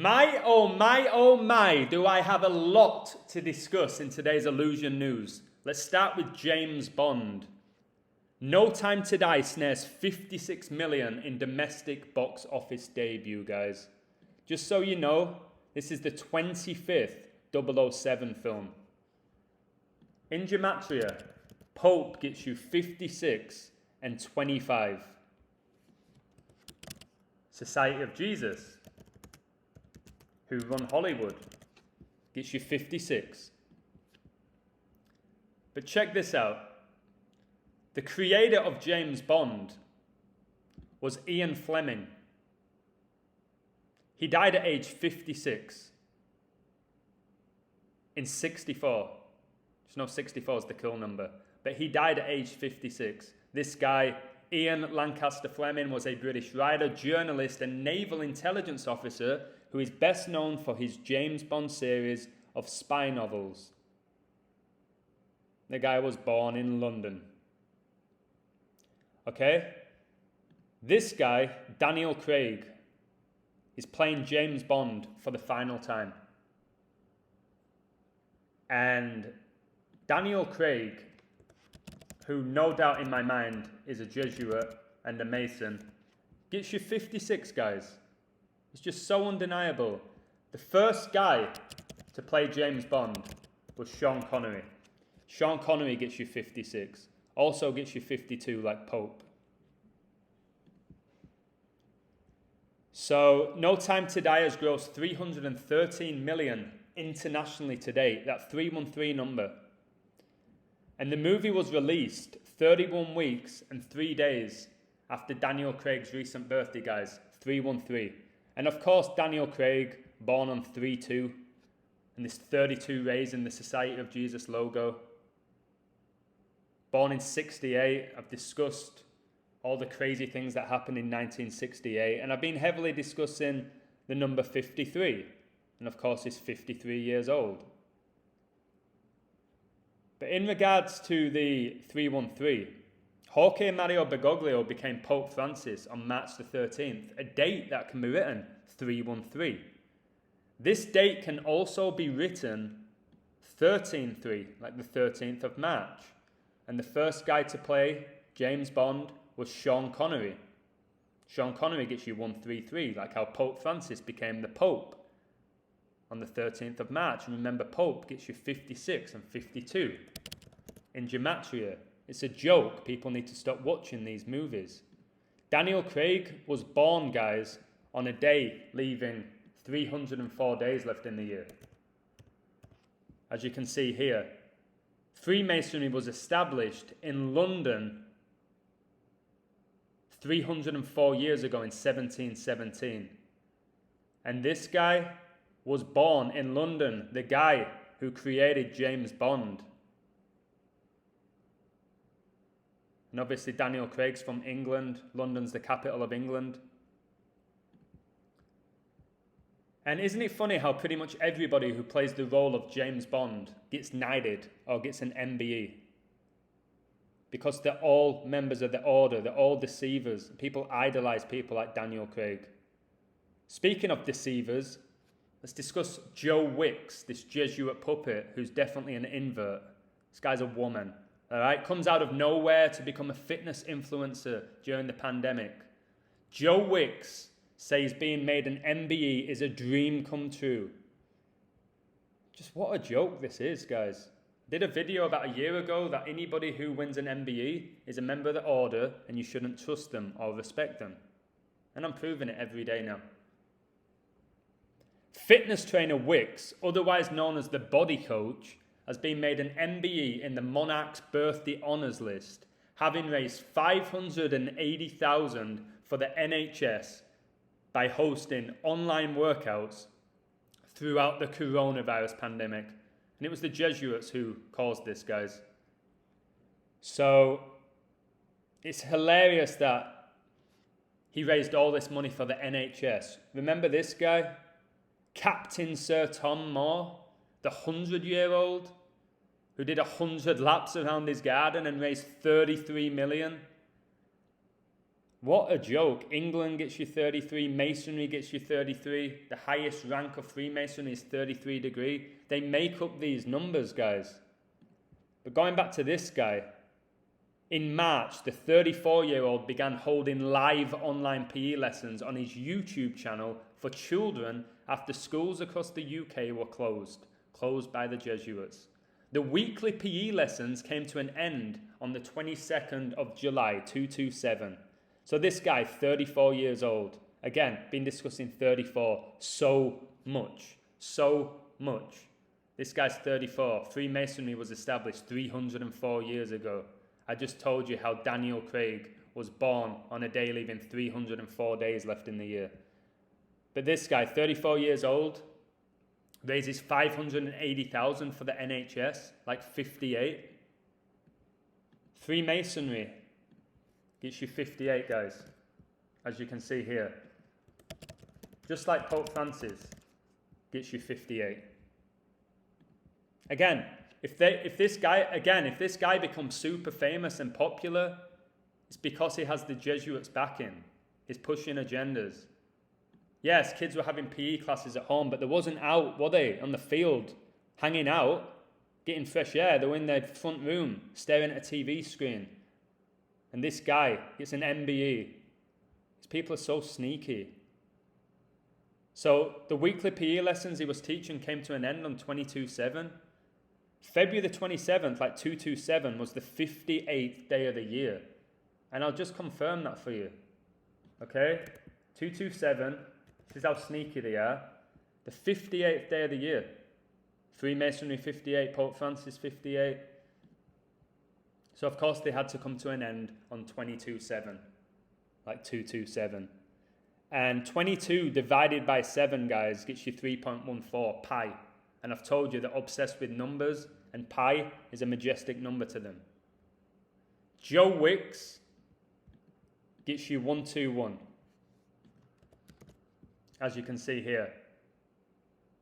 My, oh my, do I have a lot to discuss in today's Illusion News. Let's start with James Bond. No Time to Die snares 56 million in domestic box office debut, guys. Just so you know, this is the 25th 007 film. In Gematria, Pope gets you 56 and 25. Society of Jesus, who run Hollywood, gets you 56. But check this out. The creator of James Bond was Ian Fleming. He died at age 56 in 64. Just know 64 is the kill number. But he died at age 56. This guy, Ian Lancaster Fleming, was a British writer, journalist, and naval intelligence officer who is best known for his James Bond series of spy novels. The guy was born in London. Okay? This guy, Daniel Craig, is playing James Bond for the final time. And Daniel Craig, who no doubt in my mind is a Jesuit and a Mason, gets you 56, guys. It's just so undeniable. The first guy to play James Bond was Sean Connery. Sean Connery gets you 56. Also gets you 52 like Pope. So, No Time to Die has grossed 313 million internationally to date. That 313 number. And the movie was released 31 weeks and 3 days after Daniel Craig's recent birthday, guys. 313. And of course, Daniel Craig, born on 3/2, and this 32 rays in the Society of Jesus logo. Born in 68, I've discussed all the crazy things that happened in 1968, and I've been heavily discussing the number 53, and of course he's 53 years old. But in regards to the 313, Jorge Mario Bergoglio became Pope Francis on March the 13th, a date that can be written 313. This date can also be written 13-3, like the 13th of March. And the first guy to play James Bond was Sean Connery. Sean Connery gets you 133, like how Pope Francis became the Pope on the 13th of March. And remember, Pope gets you 56 and 52. In Gematria, it's a joke. People need to stop watching these movies. Daniel Craig was born, guys, on a day leaving 304 days left in the year. As you can see here, Freemasonry was established in London 304 years ago in 1717. And this guy was born in London, the guy who created James Bond. And obviously Daniel Craig's from England. London's the capital of England. And isn't it funny how pretty much everybody who plays the role of James Bond gets knighted or gets an MBE? Because they're all members of the order, they're all deceivers. People idolize people like Daniel Craig. Speaking of deceivers, let's discuss Joe Wicks, this Jesuit puppet who's definitely an invert. This guy's a woman, all right? Comes out of nowhere to become a fitness influencer during the pandemic. Joe Wicks says being made an MBE is a dream come true. Just what a joke this is, guys. I did a video about a year ago that anybody who wins an MBE is a member of the order and you shouldn't trust them or respect them. And I'm proving it every day now. Fitness trainer Wicks, otherwise known as the body coach, has been made an MBE in the Monarch's birthday honours list, having raised $580,000 for the NHS by hosting online workouts throughout the coronavirus pandemic. And it was the Jesuits who caused this, guys. So it's hilarious that he raised all this money for the NHS. Remember this guy? Captain Sir Tom Moore, the 100-year-old who did 100 laps around his garden and raised 33 million. What a joke. England gets you 33, Masonry gets you 33. The highest rank of Freemasonry is 33 degree. They make up these numbers, guys. But going back to this guy, in March, the 34-year-old began holding live online PE lessons on his YouTube channel for children after schools across the UK were closed by the Jesuits. The weekly PE lessons came to an end on the 22nd of July, 227. So this guy, 34 years old, again, been discussing 34 so much. This guy's 34. Freemasonry was established 304 years ago. I just told you how Daniel Craig was born on a day leaving 304 days left in the year. But this guy, 34 years old, raises 580,000 for the NHS, like 58. Freemasonry gets you 58, guys, as you can see here. Just like Pope Francis gets you 58. Again, if this guy becomes super famous and popular, it's because he has the Jesuits backing. He's pushing agendas. Yes, kids were having PE classes at home, but they wasn't out, were they, on the field, hanging out, getting fresh air. They were in their front room, staring at a TV screen. And this guy gets an MBE. These people are so sneaky. So the weekly PE lessons he was teaching came to an end on 22/7. February the 27th, like 227, was the 58th day of the year. And I'll just confirm that for you. Okay? 227, this is how sneaky they are. The 58th day of the year. Freemasonry 58, Pope Francis 58. So of course they had to come to an end on 22/7, like 227. And 22 divided by 7, guys, gets you 3.14 pi. And I've told you they're obsessed with numbers, and pi is a majestic number to them. Joe Wicks gets you 121, as you can see here.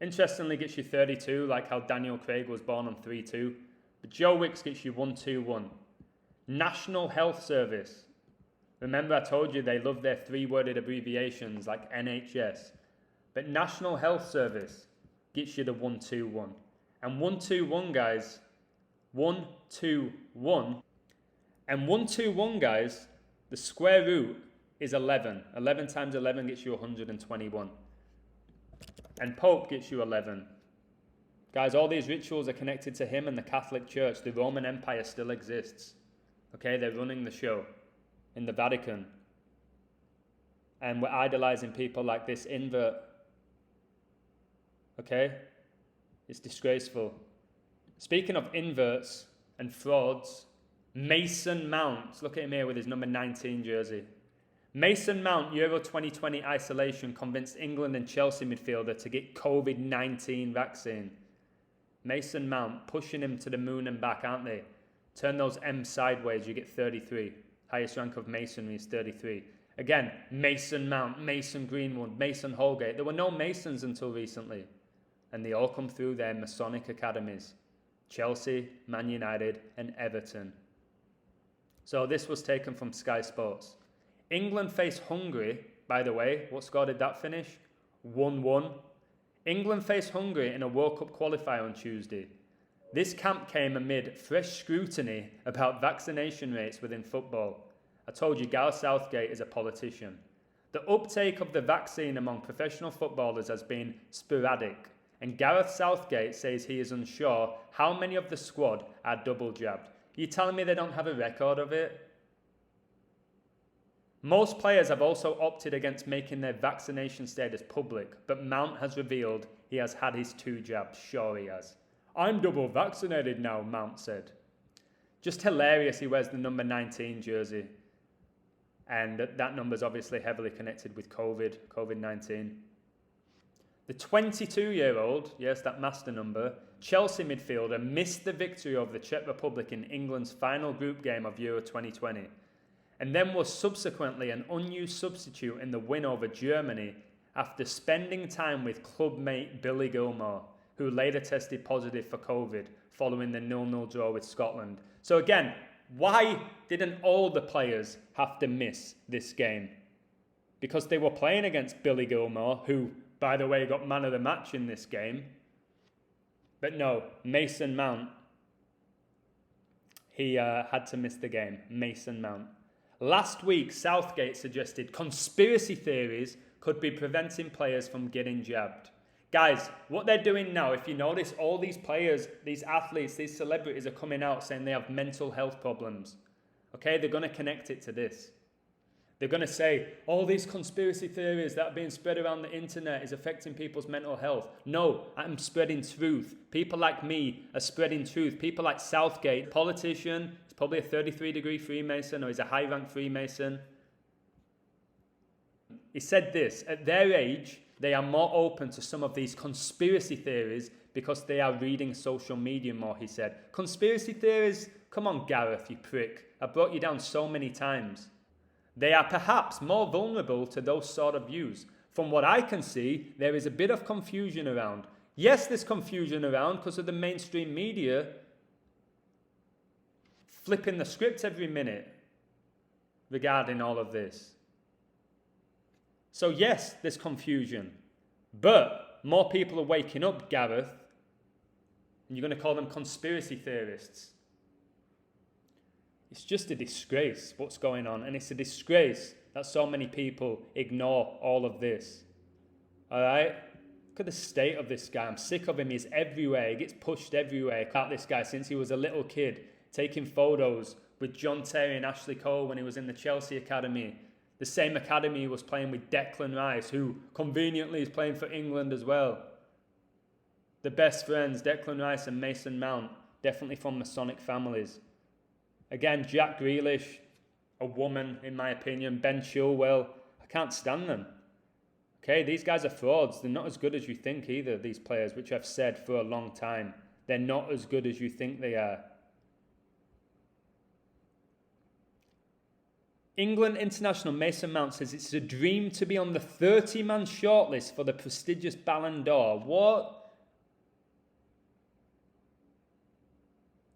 Interestingly, gets you 32, like how Daniel Craig was born on 3/2. But Joe Wicks gets you 121. National Health Service. Remember I told you they love their 3-worded abbreviations like NHS. But National Health Service gets you the 121. And 121, guys, 121. And 121, guys, the square root is 11. 11 times 11 gets you 121. And Pope gets you 11. Guys, all these rituals are connected to him and the Catholic Church. The Roman Empire still exists. Okay, they're running the show in the Vatican. And we're idolizing people like this invert. Okay? It's disgraceful. Speaking of inverts and frauds, Mason Mount, look at him here with his number 19 jersey. Mason Mount, Euro 2020 isolation, convinced England and Chelsea midfielder to get COVID-19 vaccine. Mason Mount, pushing him to the moon and back, aren't they? Turn those M's sideways, you get 33. Highest rank of Masonry is 33. Again, Mason Mount, Mason Greenwood, Mason Holgate. There were no Masons until recently. And they all come through their Masonic academies. Chelsea, Man United, and Everton. So this was taken from Sky Sports. England faced Hungary, by the way. What score did that finish? 1-1. England faced Hungary in a World Cup qualifier on Tuesday. This camp came amid fresh scrutiny about vaccination rates within football. I told you Gareth Southgate is a politician. The uptake of the vaccine among professional footballers has been sporadic, and Gareth Southgate says he is unsure how many of the squad are double jabbed. You telling me they don't have a record of it? Most players have also opted against making their vaccination status public, but Mount has revealed he has had his 2 jabs. Sure he has. I'm double vaccinated now, Mount said. Just hilarious he wears the number 19 jersey. And that number is obviously heavily connected with COVID-19. The 22-year-old, yes, that master number, Chelsea midfielder missed the victory over the Czech Republic in England's final group game of Euro 2020, and then was subsequently an unused substitute in the win over Germany after spending time with club mate Billy Gilmore, who later tested positive for COVID following the 0-0 draw with Scotland. So again, why didn't all the players have to miss this game? Because they were playing against Billy Gilmore, who, by the way, got man of the match in this game. But no, Mason Mount, he had to miss the game. Mason Mount. Last week, Southgate suggested conspiracy theories could be preventing players from getting jabbed. Guys, what they're doing now, if you notice, all these players, these athletes, these celebrities are coming out saying they have mental health problems. Okay, they're going to connect it to this. They're going to say, all these conspiracy theories that are being spread around the internet is affecting people's mental health. No, I'm spreading truth. People like me are spreading truth. People like Southgate, politician, he's probably a 33-degree Freemason or he's a high-rank Freemason. He said this, at their age, they are more open to some of these conspiracy theories because they are reading social media more, he said. Conspiracy theories? Come on, Gareth, you prick. I brought you down so many times. They are perhaps more vulnerable to those sort of views. From what I can see, there is a bit of confusion around. Yes, there's confusion around because of the mainstream media flipping the script every minute regarding all of this. So yes, there's confusion. But more people are waking up, Gareth, and you're going to call them conspiracy theorists. It's just a disgrace what's going on, and it's a disgrace that so many people ignore all of this. All right? Look at the state of this guy. I'm sick of him. He's everywhere. He gets pushed everywhere. About this guy since he was a little kid, taking photos with John Terry and Ashley Cole when he was in the Chelsea academy. The same academy he was playing with Declan Rice, who conveniently is playing for England as well. The best friends, Declan Rice and Mason Mount, definitely from Masonic families. Again, Jack Grealish, a woman, in my opinion. Ben Chilwell, I can't stand them. Okay, these guys are frauds. They're not as good as you think either, these players, which I've said for a long time. They're not as good as you think they are. England international Mason Mount says it's a dream to be on the 30-man shortlist for the prestigious Ballon d'Or.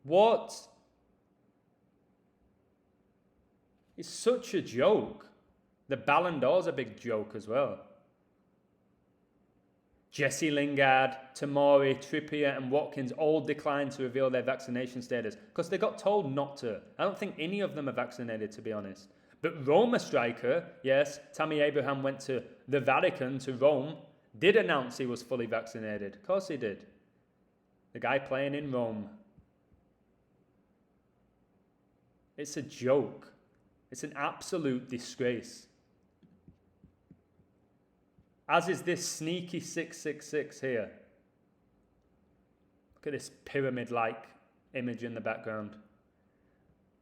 What? It's such a joke. The Ballon d'Or's a big joke as well. Jesse Lingard, Tomori, Trippier and Watkins all declined to reveal their vaccination status because they got told not to. I don't think any of them are vaccinated, to be honest. But Roma striker, yes, Tammy Abraham went to the Vatican, to Rome, did announce he was fully vaccinated. Of course he did. The guy playing in Rome. It's a joke. It's an absolute disgrace. As is this sneaky 666 here. Look at this pyramid-like image in the background.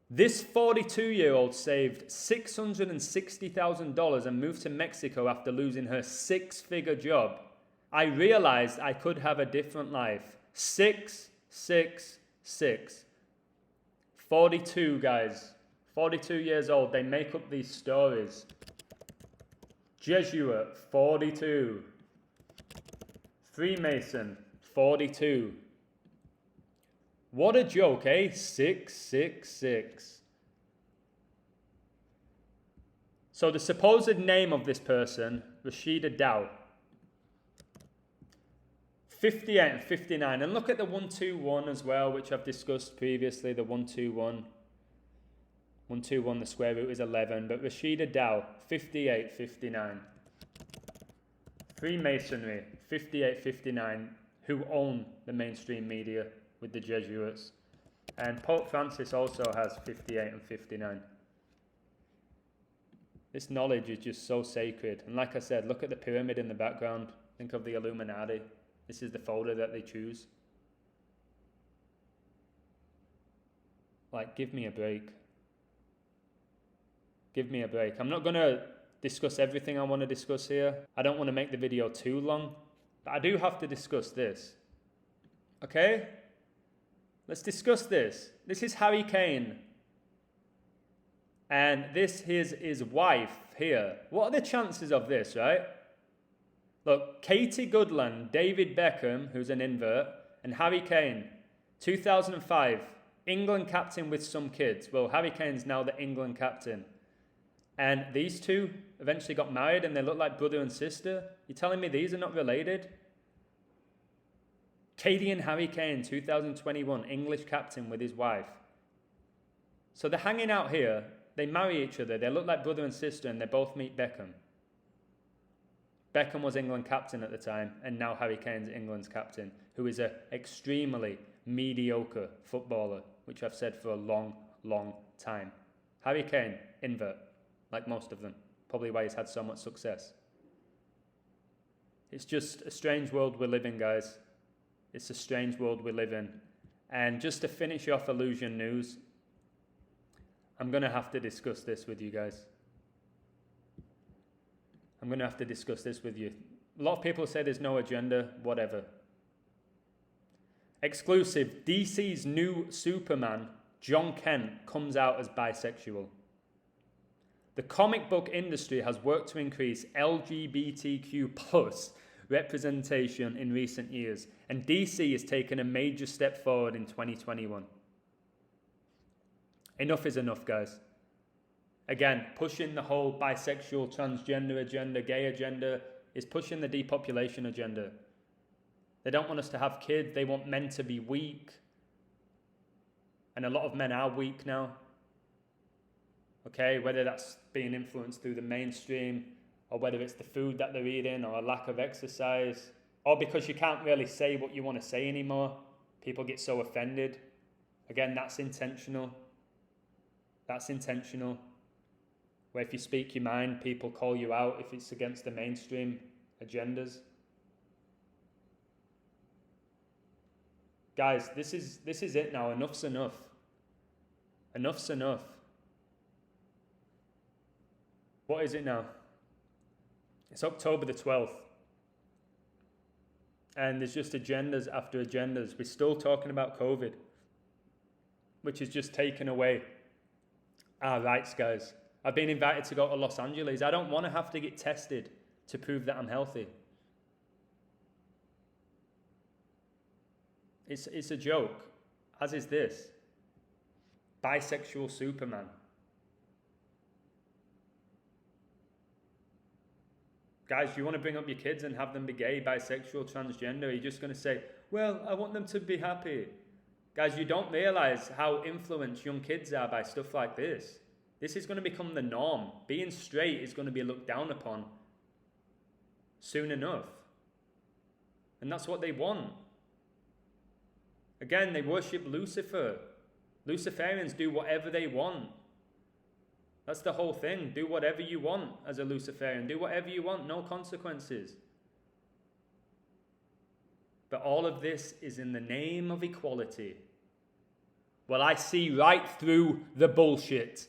This 42-year-old saved $660,000 and moved to Mexico after losing her six-figure job. I realized I could have a different life. 666. 42, guys. 42 years old. They make up these stories. Jesuit, 42. Freemason, 42. What a joke, eh? 666. So the supposed name of this person, Rashida Dow. 58 and 59. And look at the 121 as well, which I've discussed previously, the 121. 121, the square root is 11. But Rashida Dow, 58, 59. Freemasonry, 58, 59, who own the mainstream media with the Jesuits. And Pope Francis also has 58 and 59. This knowledge is just so sacred. And like I said, look at the pyramid in the background. Think of the Illuminati. This is the folder that they choose. Like, give me a break. Give me a break. I'm not going to discuss everything I want to discuss here. I don't want to make the video too long. But I do have to discuss this. Okay? Let's discuss this. This is Harry Kane. And this is his wife here. What are the chances of this, right? Look, Katie Goodland, David Beckham, who's an invert, and Harry Kane. 2005. England captain with some kids. Well, Harry Kane's now the England captain. And these two eventually got married and they look like brother and sister. You're telling me these are not related? Katie and Harry Kane, 2021, English captain with his wife. So they're hanging out here. They marry each other. They look like brother and sister and they both meet Beckham. Beckham was England captain at the time, and now Harry Kane's England's captain, who is an extremely mediocre footballer, which I've said for a long, long time. Harry Kane, invert, like most of them. Probably why he's had so much success. It's just a strange world we live in, guys. It's a strange world we live in. And just to finish off Illusion News, I'm going to have to discuss this with you guys. I'm going to have to discuss this with you. A lot of people say there's no agenda, whatever. Exclusive, DC's new Superman, John Kent, comes out as bisexual. The comic book industry has worked to increase LGBTQ plus representation in recent years, and DC has taken a major step forward in 2021. Enough is enough, guys. Again, pushing the whole bisexual, transgender agenda, gay agenda is pushing the depopulation agenda. They don't want us to have kids. They want men to be weak. And a lot of men are weak now. Okay, whether that's being influenced through the mainstream, or whether it's the food that they're eating, or a lack of exercise, or because you can't really say what you want to say anymore. People get so offended. Again, that's intentional. That's intentional. Where if you speak your mind, people call you out if it's against the mainstream agendas. Guys, this is it now. Enough's enough. Enough's enough. What is it now? It's October the 12th. And there's just agendas after agendas. We're still talking about COVID, which has just taken away our rights, guys. I've been invited to go to Los Angeles. I don't want to have to get tested to prove that I'm healthy. It's a joke, as is this. Bisexual Superman. Guys, you want to bring up your kids and have them be gay, bisexual, transgender? Are you just going to say, well, I want them to be happy? Guys, you don't realize how influenced young kids are by stuff like this. This is going to become the norm. Being straight is going to be looked down upon soon enough. And that's what they want. Again, they worship Lucifer. Luciferians do whatever they want. That's the whole thing. Do whatever you want as a Luciferian. Do whatever you want, no consequences. But all of this is in the name of equality. Well, I see right through the bullshit.